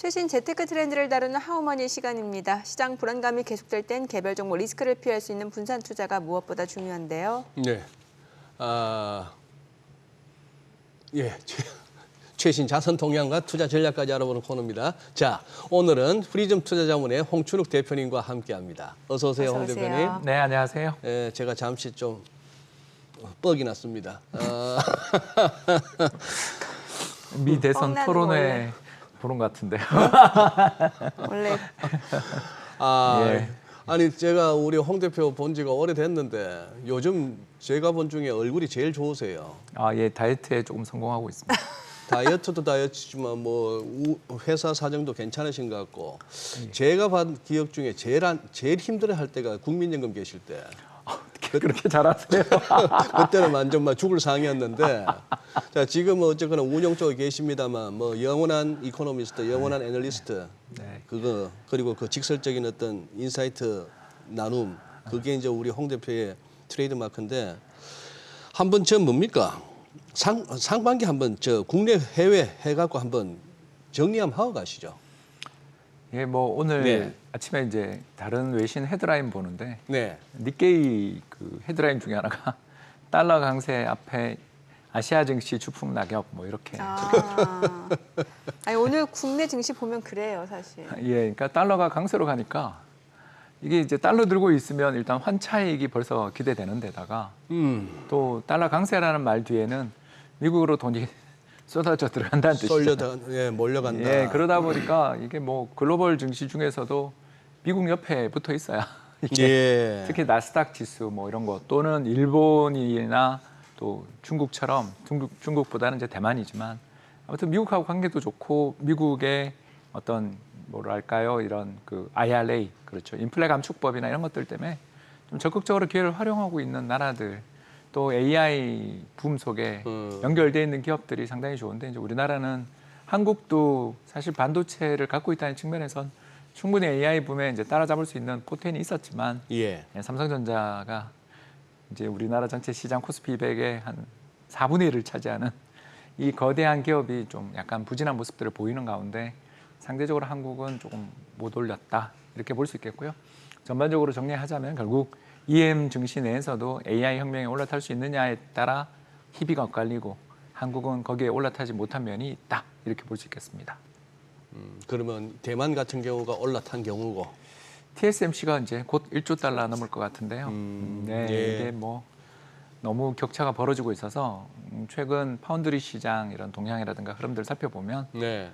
최신 재테크 트렌드를 다루는 하우머니 시간입니다. 시장 불안감이 계속될 땐 개별 종목 리스크를 피할 수 있는 분산 투자가 무엇보다 중요한데요. 네. 예. 최신 자선 동향과 투자 전략까지 알아보는 코너입니다. 자, 오늘은 프리즘 투자자문의 홍춘욱 대표님과 함께합니다. 어서 오세요, 어서 홍 오세요. 대표님. 네, 안녕하세요. 예, 제가 잠시 좀 뻑이 났습니다. 미 대선 뻥나는 토론회 보는 것 같은데요. 원래 예. 아니 제가 우리 홍 대표 본 지가 오래됐는데 요즘 제가 본 중에 얼굴이 제일 좋으세요. 예, 다이어트에 조금 성공하고 있습니다. 다이어트도 다이어트지만 뭐 회사 사정도 괜찮으신 것 같고 제가 본 기억 중에 제일 힘들어할 때가 국민연금 계실 때 그렇게 잘하세요? 그때는 완전 막 죽을 상이었는데 자 지금은 어쨌거나 운영 쪽에 계십니다만 뭐 영원한 이코노미스트, 영원한 애널리스트 네. 그거 그리고 그 직설적인 어떤 인사이트 나눔 그게 이제 우리 홍 대표의 트레이드 마크인데 한번 저 뭡니까 상반기 한번 저 국내 해외 해갖고 한번 정리 한번 하고 가시죠. 예, 뭐 오늘 네. 아침에 이제 다른 외신 헤드라인 보는데 네. 니케이 그 헤드라인 중에 하나가 달러 강세 앞에 아시아 증시 주풍 낙엽 뭐 이렇게. 아니, 오늘 국내 증시 보면 그래요, 사실. 예, 그러니까 달러가 강세로 가니까 이게 이제 달러 들고 있으면 일단 환차익이 벌써 기대되는 데다가 또 달러 강세라는 말 뒤에는 미국으로 돈이 쏟아져 들어간다는 뜻이죠. 예, 몰려간다. 예, 그러다 보니까 이게 뭐 글로벌 증시 중에서도 미국 옆에 붙어 있어야 이게 예. 특히 나스닥 지수 뭐 이런 거 또는 일본이나 또 중국처럼 중국보다는 이제 대만이지만 아무튼 미국하고 관계도 좋고 미국의 어떤 뭐랄까요 이런 그 IRA 그렇죠 인플레 감축법이나 이런 것들 때문에 좀 적극적으로 기회를 활용하고 있는 나라들 또 AI 붐 속에 연결되어 있는 기업들이 상당히 좋은데 이제 우리나라는 한국도 사실 반도체를 갖고 있다는 측면에선 충분히 AI 붐에 이제 따라잡을 수 있는 포텐이 있었지만 예. 삼성전자가 이제 우리나라 전체 시장 코스피 200의 한 4분의 1을 차지하는 이 거대한 기업이 좀 약간 부진한 모습들을 보이는 가운데 상대적으로 한국은 조금 못 올렸다 이렇게 볼 수 있겠고요. 전반적으로 정리하자면 결국 EM 증시 내에서도 AI 혁명에 올라탈 수 있느냐에 따라 희비가 엇갈리고 한국은 거기에 올라타지 못한 면이 있다 이렇게 볼 수 있겠습니다. 그러면 대만 같은 경우가 올라탄 경우고 TSMC가 이제 곧 1조 달러 넘을 것 같은데요. 네, 예. 이게 뭐 너무 격차가 벌어지고 있어서 최근 파운드리 시장 이런 동향이라든가 흐름들 살펴보면 네.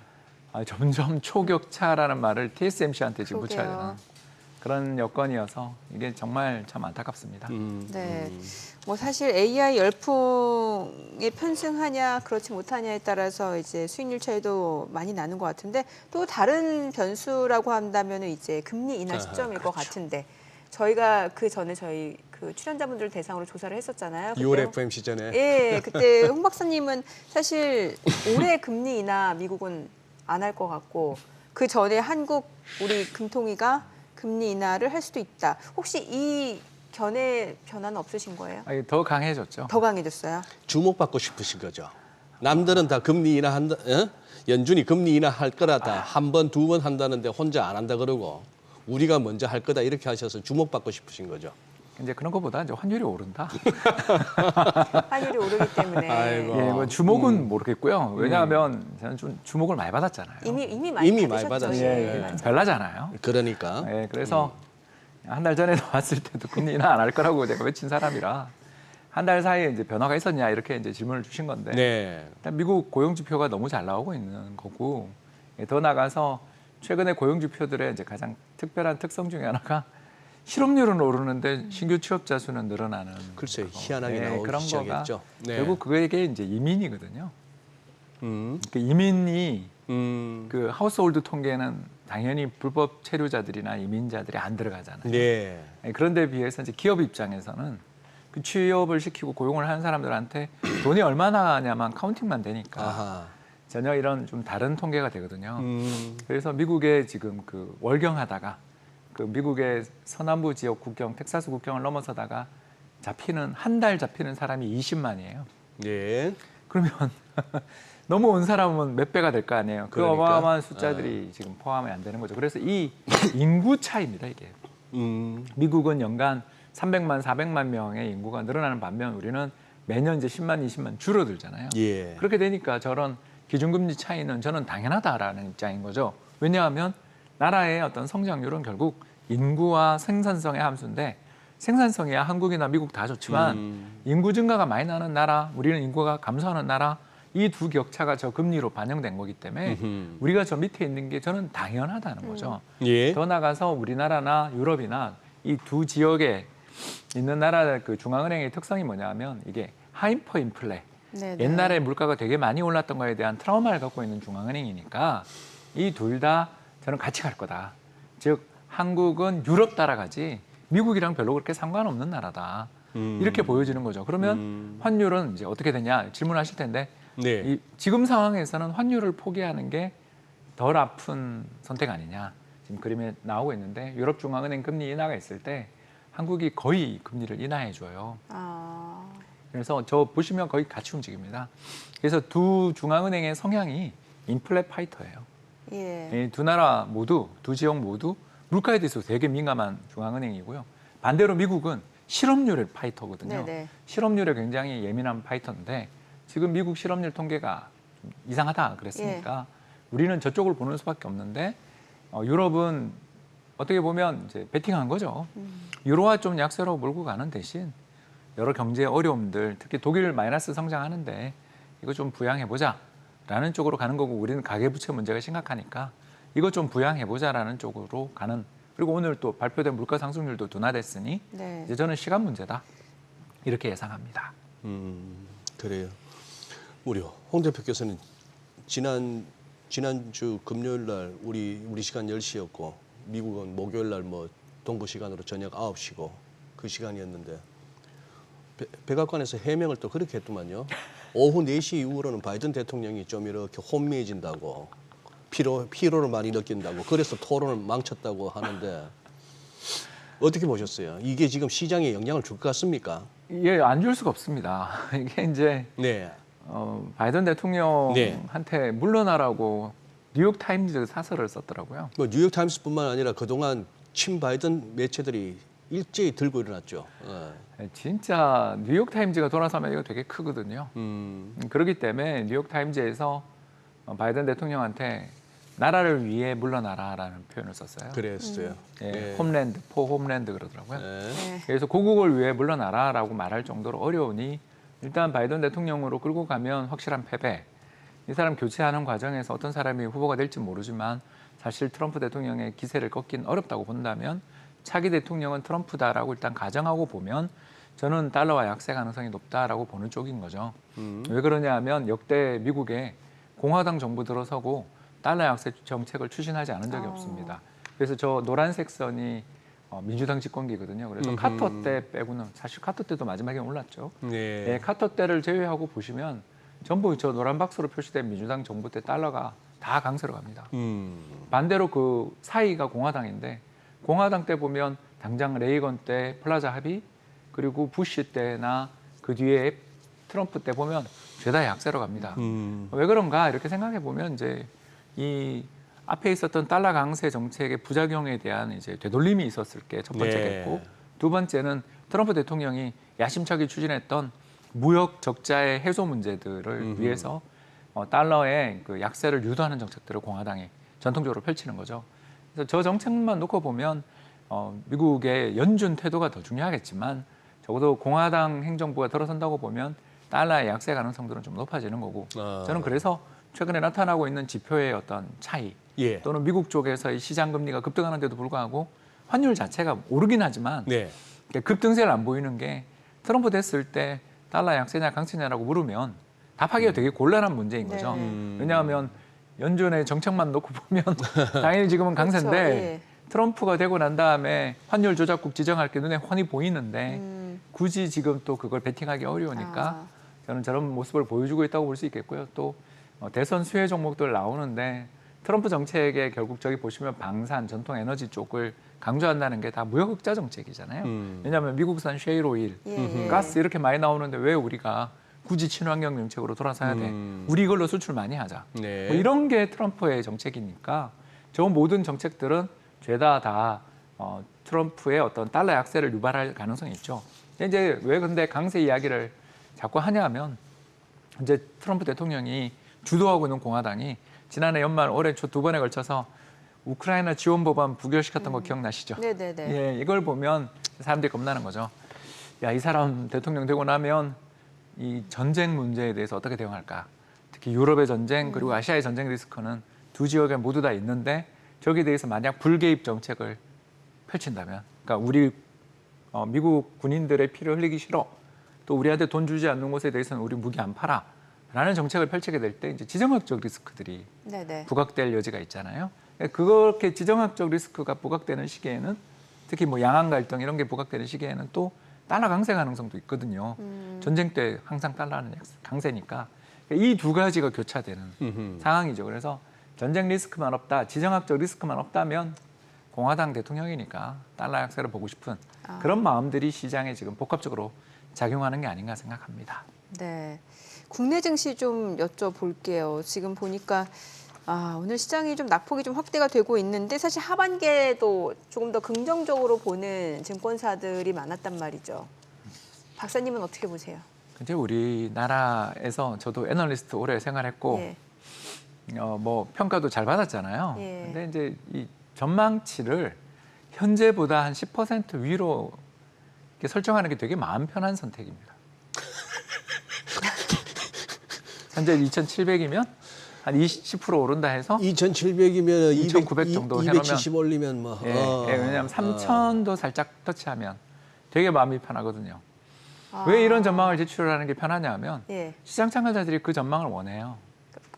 점점 초격차라는 말을 TSMC한테 지금 그러게요. 붙여야 되는 그런 여건이어서 이게 정말 참 안타깝습니다. 네. 뭐 사실 AI 열풍에 편승하냐 그렇지 못하냐에 따라서 이제 수익률 차이도 많이 나는 것 같은데 또 다른 변수라고 한다면 이제 금리 인하 시점일 것 같은데 저희가 그 전에 저희 그 출연자분들 대상으로 조사를 했었잖아요. 6월 FMC 전에 예, 그때 홍 박사님은 사실 올해 금리 인하 미국은 안 할 것 같고 그 전에 한국 우리 금통위가 금리 인하를 할 수도 있다. 혹시 이 견해 변화는 없으신 거예요? 더 강해졌죠. 더 강해졌어요? 주목받고 싶으신 거죠. 남들은 다 금리 인하 한다, 연준이 금리 인하 할 거라다 한 번, 두 번 한다는데 혼자 안 한다 그러고 우리가 먼저 할 거다 이렇게 하셔서 주목받고 싶으신 거죠. 이제 그런 것보다 이제 환율이 오른다. 환율이 오르기 때문에 아이고. 예, 뭐 주목은 모르겠고요. 왜냐하면 저는 좀 주목을 많이 받았잖아요. 이미 많이 이미 많이 받으셨죠. 받았어요. 예, 예, 좀 별나잖아요. 그러니까 예, 그래서 한 달 전에 나왔을 때도 금리 인하 안 할 거라고 제가 외친 사람이라 한 달 사이에 이제 변화가 있었냐 이렇게 이제 질문을 주신 건데 네. 일단 미국 고용 지표가 너무 잘 나오고 있는 거고 더 나가서 최근에 고용 지표들의 이제 가장 특별한 특성 중에 하나가 실업률은 오르는데 신규 취업자 수는 늘어나는 글쎄 그거. 희한하게 나오기 그런 거가 시작했죠. 네. 결국 그게 이제 이민이거든요. 그 이민이 그 하우스홀드 통계는 당연히 불법 체류자들이나 이민자들이 안 들어가잖아요. 네. 그런데 비해서 이제 기업 입장에서는 그 취업을 시키고 고용을 하는 사람들한테 돈이 얼마나 하냐만 카운팅만 되니까 아하. 전혀 이런 좀 다른 통계가 되거든요. 그래서 미국에 지금 그 월경하다가 그 미국의 서남부 지역 국경, 텍사스 국경을 넘어서다가 한 달 잡히는 사람이 20만이에요. 네. 그러면 너무 온 사람은 몇 배가 될 거 아니에요. 그 그러니까. 어마어마한 숫자들이 지금 포함이 안 되는 거죠. 그래서 이 인구 차이입니다, 이게. 미국은 연간 300만, 400만 명의 인구가 늘어나는 반면 우리는 매년 이제 10만, 20만 줄어들잖아요. 예. 그렇게 되니까 저런 기준금리 차이는 저는 당연하다라는 입장인 거죠. 왜냐하면 나라의 어떤 성장률은 결국 인구와 생산성의 함수인데 생산성이야 한국이나 미국 다 좋지만 인구 증가가 많이 나는 나라, 우리는 인구가 감소하는 나라 이 두 격차가 저 금리로 반영된 거기 때문에 우리가 저 밑에 있는 게 저는 당연하다는 거죠. 예. 더 나가서 우리나라나 유럽이나 이 두 지역에 있는 나라 그 중앙은행의 특성이 뭐냐면 이게 하이퍼 인플레. 네네. 옛날에 물가가 되게 많이 올랐던 거에 대한 트라우마를 갖고 있는 중앙은행이니까 이 둘 다 저는 같이 갈 거다. 즉 한국은 유럽 따라가지 미국이랑 별로 그렇게 상관없는 나라다. 이렇게 보여지는 거죠. 그러면 환율은 이제 어떻게 되냐 질문하실 텐데 네. 이 지금 상황에서는 환율을 포기하는 게 덜 아픈 선택 아니냐. 지금 그림에 나오고 있는데 유럽 중앙은행 금리 인하가 있을 때 한국이 거의 금리를 인하해 줘요. 아, 그래서 저 보시면 거의 같이 움직입니다. 그래서 두 중앙은행의 성향이 인플레 파이터예요. 예. 이 두 나라 모두, 두 지역 모두 물가에 대해서 되게 민감한 중앙은행이고요. 반대로 미국은 실업률의 파이터거든요. 네네. 실업률에 굉장히 예민한 파이터인데 지금 미국 실업률 통계가 좀 이상하다 그랬으니까 우리는 저쪽을 보는 수밖에 없는데 유럽은 어떻게 보면 이제 베팅한 거죠. 유로화 좀 약세로 몰고 가는 대신 여러 경제 어려움들, 특히 독일 마이너스 성장하는데 이거 좀 부양해보자라는 쪽으로 가는 거고 우리는 가계부채 문제가 심각하니까 이거 좀 부양해보자라는 쪽으로 가는 그리고 오늘 또 발표된 물가 상승률도 둔화됐으니 네. 이제 저는 시간 문제다 이렇게 예상합니다. 그래요. 우리 홍 대표께서는 지난주 금요일 날 우리 시간 10시였고 미국은 목요일 날 뭐 동부 시간으로 저녁 9시고 그 시간이었는데 백악관에서 해명을 또 그렇게 했더만요. 오후 4시 이후로는 바이든 대통령이 좀 이렇게 혼미해진다고 피로를 많이 느낀다고 그래서 토론을 망쳤다고 하는데 어떻게 보셨어요? 이게 지금 시장에 영향을 줄 것 같습니까? 이게 안 줄 수가 없습니다. 이게 이제 네. 바이든 대통령한테 물러나라고 뉴욕 타임즈 사설을 썼더라고요. 뭐 뉴욕 타임스뿐만 아니라 그동안 친 바이든 매체들이 일제히 들고 일어났죠. 진짜 뉴욕 타임즈가 돌아서면 이거 되게 크거든요. 그렇기 때문에 뉴욕 타임즈에서 바이든 대통령한테 나라를 위해 물러나라라는 표현을 썼어요. 그랬어요. 예, 홈랜드, 포홈랜드 그러더라고요. 네. 그래서 고국을 위해 물러나라라고 말할 정도로 어려우니 일단 바이든 대통령으로 끌고 가면 확실한 패배. 이 사람 교체하는 과정에서 어떤 사람이 후보가 될지 모르지만 사실 트럼프 대통령의 기세를 꺾긴 어렵다고 본다면 차기 대통령은 트럼프다라고 일단 가정하고 보면 저는 달러와 약세 가능성이 높다라고 보는 쪽인 거죠. 왜 그러냐 하면 역대 미국에 공화당 정부 들어서고 달러 약세 정책을 추진하지 않은 적이 없습니다. 그래서 저 노란색 선이 민주당 집권기거든요. 그래서 카터 때 빼고는 사실 카터 때도 마지막에 올랐죠. 네. 네, 카터 때를 제외하고 보시면 전부 저 노란 박스로 표시된 민주당 정부 때 달러가 다 강세로 갑니다. 반대로 그 사이가 공화당인데 공화당 때 보면 당장 레이건 때 플라자 합의 그리고 부시 때나 그 뒤에 트럼프 때 보면 죄다 약세로 갑니다. 왜 그런가 이렇게 생각해 보면 이제 이 앞에 있었던 달러 강세 정책의 부작용에 대한 이제 되돌림이 있었을 게 첫 번째겠고 네. 두 번째는 트럼프 대통령이 야심차게 추진했던 무역 적자의 해소 문제들을 위해서 달러의 그 약세를 유도하는 정책들을 공화당이 전통적으로 펼치는 거죠. 그래서 저 정책만 놓고 보면 미국의 연준 태도가 더 중요하겠지만 적어도 공화당 행정부가 들어선다고 보면 달러의 약세 가능성들은 좀 높아지는 거고 저는 그래서 최근에 나타나고 있는 지표의 어떤 차이 예. 또는 미국 쪽에서의 시장 금리가 급등하는데도 불구하고 환율 자체가 오르긴 하지만 네. 급등세를 안 보이는 게 트럼프 됐을 때 달러 약세냐 강세냐라고 물으면 답하기가 되게 곤란한 문제인 거죠. 네. 왜냐하면 연준의 정책만 놓고 보면 당연히 지금은 강세인데 그렇죠. 예. 트럼프가 되고 난 다음에 환율 조작국 지정할 게 눈에 훤히 보이는데 굳이 지금 또 그걸 베팅하기 어려우니까 저는 저런 모습을 보여주고 있다고 볼 수 있겠고요. 또 대선 수혜 종목들 나오는데 트럼프 정책에 결국 저기 보시면 방산, 전통 에너지 쪽을 강조한다는 게 다 무역 흑자 정책이잖아요. 왜냐하면 미국산 셰일 오일, 예. 가스 이렇게 많이 나오는데 왜 우리가 굳이 친환경 정책으로 돌아서야 돼. 우리 이걸로 수출 많이 하자. 네. 뭐 이런 게 트럼프의 정책이니까 저 모든 정책들은 죄다 다 트럼프의 어떤 달러 약세를 유발할 가능성이 있죠. 이제 왜 근데 강세 이야기를 자꾸 하냐 하면 이제 트럼프 대통령이 주도하고 있는 공화당이 지난해 연말 올해 초 2번에 걸쳐서 우크라이나 지원 법안 부결시켰던 거 기억나시죠? 네네네. 예, 이걸 보면 사람들이 겁나는 거죠. 야, 이 사람 대통령 되고 나면 이 전쟁 문제에 대해서 어떻게 대응할까? 특히 유럽의 전쟁 그리고 아시아의 전쟁 리스크는 두 지역에 모두 다 있는데 저기에 대해서 만약 불개입 정책을 펼친다면, 그러니까 우리 미국 군인들의 피를 흘리기 싫어. 또 우리한테 돈 주지 않는 곳에 대해서는 우리 무기 안 팔아. 라는 정책을 펼치게 될 때 이제 지정학적 리스크들이 네네. 부각될 여지가 있잖아요. 그렇게 지정학적 리스크가 부각되는 시기에는 특히 뭐 양안 갈등 이런 게 부각되는 시기에는 또 달러 강세 가능성도 있거든요. 전쟁 때 항상 달러는 강세니까 이 두 가지가 교차되는 상황이죠. 그래서 전쟁 리스크만 없다, 지정학적 리스크만 없다면 공화당 대통령이니까 달러 약세를 보고 싶은 그런 마음들이 시장에 지금 복합적으로 작용하는 게 아닌가 생각합니다. 네. 국내 증시 좀 여쭤볼게요. 지금 보니까 오늘 시장이 좀 낙폭이 좀 확대가 되고 있는데 사실 하반기에도 조금 더 긍정적으로 보는 증권사들이 많았단 말이죠. 박사님은 어떻게 보세요? 근데 우리나라에서 저도 애널리스트 오래 생활했고 예. 뭐 평가도 잘 받았잖아요. 예. 근데 이제 이 전망치를 현재보다 한 10% 위로 이렇게 설정하는 게 되게 마음 편한 선택입니다. 현재 2,700이면 한 10% 오른다 해서 2,700이면 2,900 정도 해놓으면 270 올리면 뭐. 예, 왜냐하면 3,000도 살짝 터치하면 되게 마음이 편하거든요. 왜 이런 전망을 제출하는 게 편하냐 하면 예. 시장 참가자들이 그 전망을 원해요.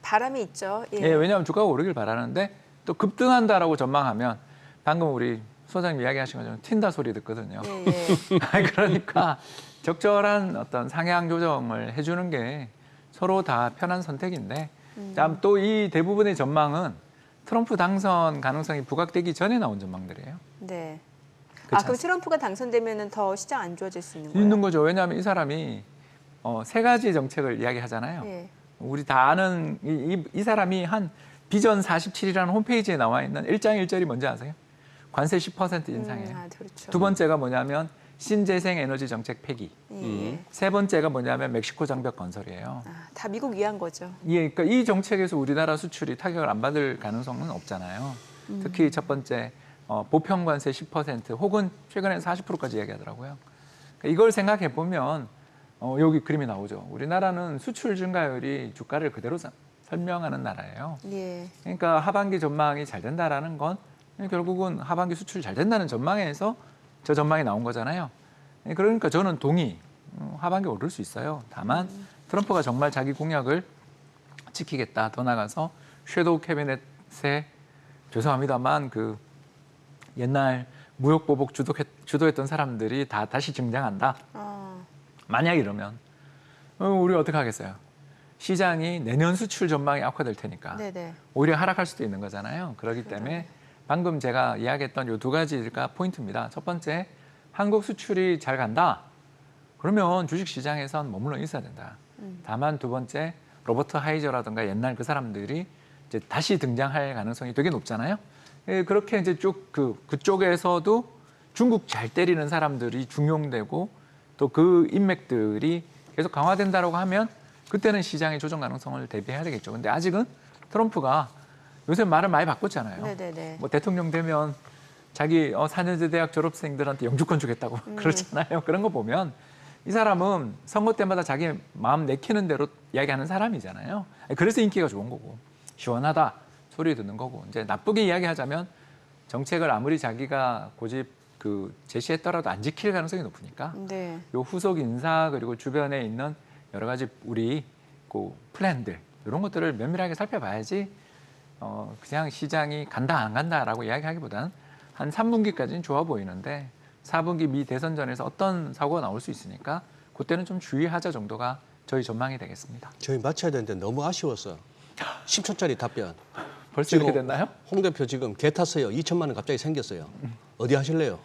바람이 있죠. 예. 예, 왜냐하면 주가가 오르길 바라는데 또 급등한다라고 전망하면 방금 우리 소장님 이야기하신 것처럼 튄다 소리 듣거든요. 예, 예. 그러니까 적절한 어떤 상향 조정을 해주는 게 서로 다 편한 선택인데 또 이 대부분의 전망은 트럼프 당선 가능성이 부각되기 전에 나온 전망들이에요. 네. 그렇지 그럼 트럼프가 당선되면은 더 시장 안 좋아질 수 있는 거예요? 있는 거죠. 왜냐하면 이 사람이 세 가지 정책을 이야기하잖아요. 예. 우리 다 아는 이 사람이 한 비전 47이라는 홈페이지에 나와 있는 1장 1절이 뭔지 아세요? 관세 10% 인상이에요. 그렇죠. 두 번째가 뭐냐면 신재생 에너지 정책 폐기. 예. 세 번째가 뭐냐면 멕시코 장벽 건설이에요. 다 미국 위한 거죠. 예, 그러니까 이 정책에서 우리나라 수출이 타격을 안 받을 가능성은 없잖아요. 특히 첫 번째 보편 관세 10% 혹은 최근에 40%까지 이야기하더라고요. 그러니까 이걸 생각해 보면 여기 그림이 나오죠. 우리나라는 수출 증가율이 주가를 그대로 설명하는 나라예요. 예. 그러니까 하반기 전망이 잘 된다라는 건 결국은 하반기 수출이 잘 된다는 전망에서 저 전망이 나온 거잖아요. 그러니까 저는 동의. 하반기 오를 수 있어요. 다만 트럼프가 정말 자기 공약을 지키겠다. 더 나가서 섀도우 캐비넷에 죄송합니다만 그 옛날 무역보복 주도했던 사람들이 다 다시 등장한다. 만약 이러면 우리 어떻게 하겠어요? 시장이 내년 수출 전망이 악화될 테니까 네네. 오히려 하락할 수도 있는 거잖아요. 그렇기 때문에 방금 제가 이야기했던 이 두 가지가 포인트입니다. 첫 번째, 한국 수출이 잘 간다. 그러면 주식시장에선 머물러 있어야 된다. 다만 두 번째, 로버트 하이저라든가 옛날 그 사람들이 이제 다시 등장할 가능성이 되게 높잖아요. 그렇게 이제 쭉 그쪽에서도 중국 잘 때리는 사람들이 중용되고 또 그 인맥들이 계속 강화된다라고 하면 그때는 시장의 조정 가능성을 대비해야 되겠죠. 근데 아직은 트럼프가 요새 말을 많이 바꿨잖아요. 네네네. 뭐 대통령 되면 자기 4년제 대학 졸업생들한테 영주권 주겠다고 그러잖아요. 그런 거 보면 이 사람은 선거 때마다 자기 마음 내키는 대로 이야기하는 사람이잖아요. 그래서 인기가 좋은 거고 시원하다 소리 듣는 거고 이제 나쁘게 이야기하자면 정책을 아무리 자기가 고집 제시했더라도 안 지킬 가능성이 높으니까 네. 요 후속 인사 그리고 주변에 있는 여러 가지 우리 플랜들 이런 것들을 면밀하게 살펴봐야지 그냥 시장이 간다 안 간다라고 이야기하기보다는 한 3분기까지는 좋아 보이는데 4분기 미 대선전에서 어떤 사고가 나올 수 있으니까 그때는 좀 주의하자 정도가 저희 전망이 되겠습니다. 저희 마쳐야 되는데 너무 아쉬웠어. 10초짜리 답변. 벌써 이렇게 됐나요? 홍 대표 지금 개 탔어요. 2천만 원 갑자기 생겼어요. 어디 하실래요?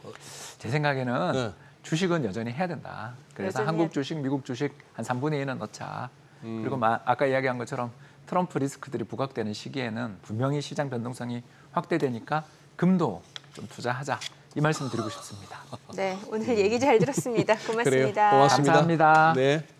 제 생각에는 네. 주식은 여전히 해야 된다. 그래서 여전히 한국 주식, 미국 주식 한 3분의 1은 넣자. 그리고 아까 이야기한 것처럼 트럼프 리스크들이 부각되는 시기에는 분명히 시장 변동성이 확대되니까 금도 좀 투자하자. 이 말씀 드리고 싶습니다. 네, 오늘 얘기 잘 들었습니다. 고맙습니다. 그래요. 고맙습니다. 감사합니다. 네.